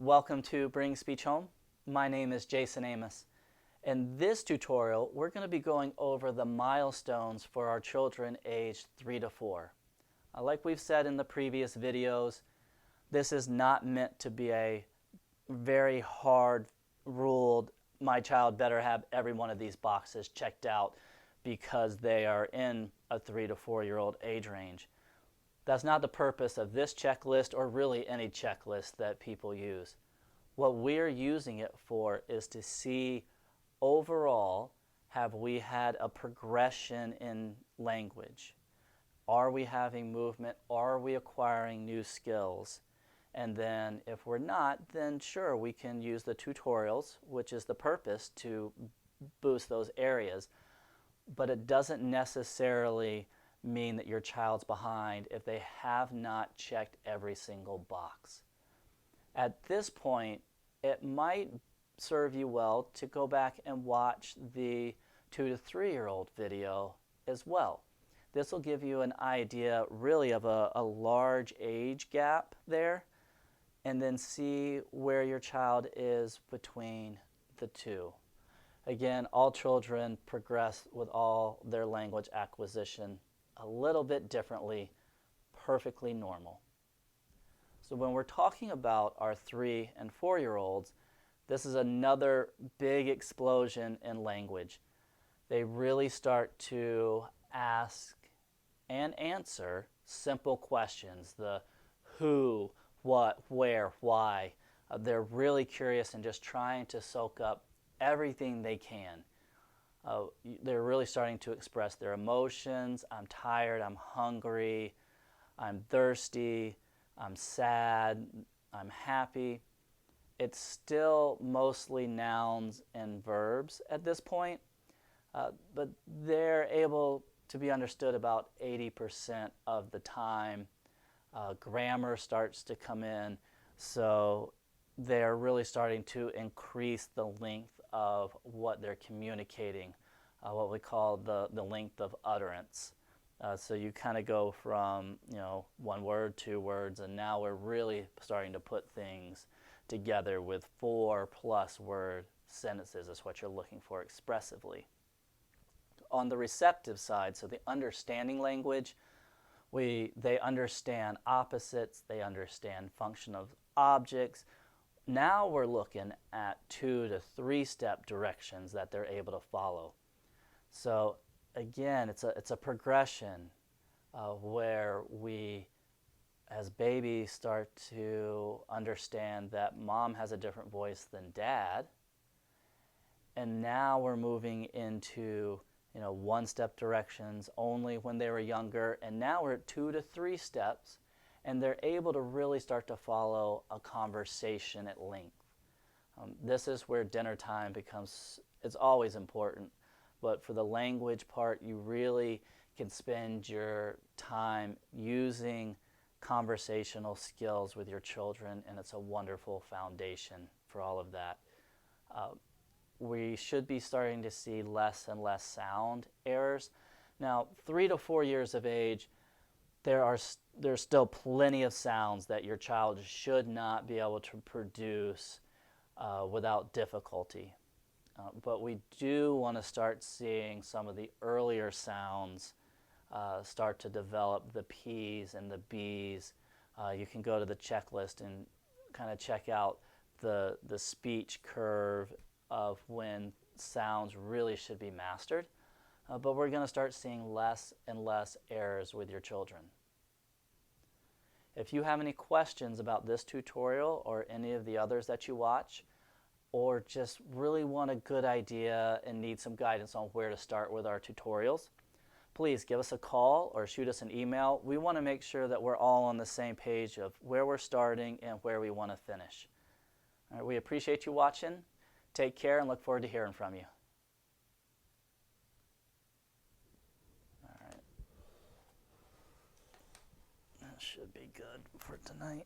Welcome to Bring Speech Home. My name is Jason Amos. In this tutorial, we're going to be going over the milestones for our children aged 3 to 4. Like we've said in the previous videos, this is not meant to be a very hard ruled, my child better have every one of these boxes checked out because they are in a 3 to 4 year old age range. That's not the purpose of this checklist or really any checklist that people use. What we're using it for is to see overall, have we had a progression in language? Are we having movement? Are we acquiring new skills? And then if we're not, then sure, we can use the tutorials, which is the purpose to boost those areas. But it doesn't necessarily mean that your child's behind if they have not checked every single box. At this point, it might serve you well to go back and watch the 2 to 3 year old video as well. This will give you an idea really of a large age gap there, and then see where your child is between the two. Again, all children progress with all their language acquisition a little bit differently, perfectly normal. So when we're talking about our 3 and 4 year olds, this is another big explosion in language. They really start to ask and answer simple questions, the who, what, where, why. They're really curious and just trying to soak up everything they can. They're really starting to express their emotions. I'm tired, I'm hungry, I'm thirsty, I'm sad, I'm happy. It's still mostly nouns and verbs at this point, but they're able to be understood about 80% of the time. Grammar starts to come in, so they're really starting to increase the length of what they're communicating, what we call the length of utterance. So you kind of go from 1 word, 2 words, and now we're really starting to put things together with 4+ word sentences is what you're looking for expressively. On the receptive side, so the understanding language, they understand opposites, they understand function of objects. Now we're looking at 2 to 3 step directions that they're able to follow. So again, it's a progression where we, as babies, start to understand that mom has a different voice than dad. And now we're moving into 1-step directions only when they were younger. And now we're at 2 to 3 steps. And they're able to really start to follow a conversation at length. This is where dinner time becomes, it's always important, but for the language part, you really can spend your time using conversational skills with your children, and it's a wonderful foundation for all of that. We should be starting to see less and less sound errors. Now, 3 to 4 years of age, there's still plenty of sounds that your child should not be able to produce without difficulty. But we do want to start seeing some of the earlier sounds start to develop, the P's and the B's. You can go to the checklist and kind of check out the speech curve of when sounds really should be mastered. But we're going to start seeing less and less errors with your children. If you have any questions about this tutorial or any of the others that you watch, or just really want a good idea and need some guidance on where to start with our tutorials, please give us a call or shoot us an email. We want to make sure that we're all on the same page of where we're starting and where we want to finish. All right, we appreciate you watching. Take care and look forward to hearing from you. All right. That should be good for tonight.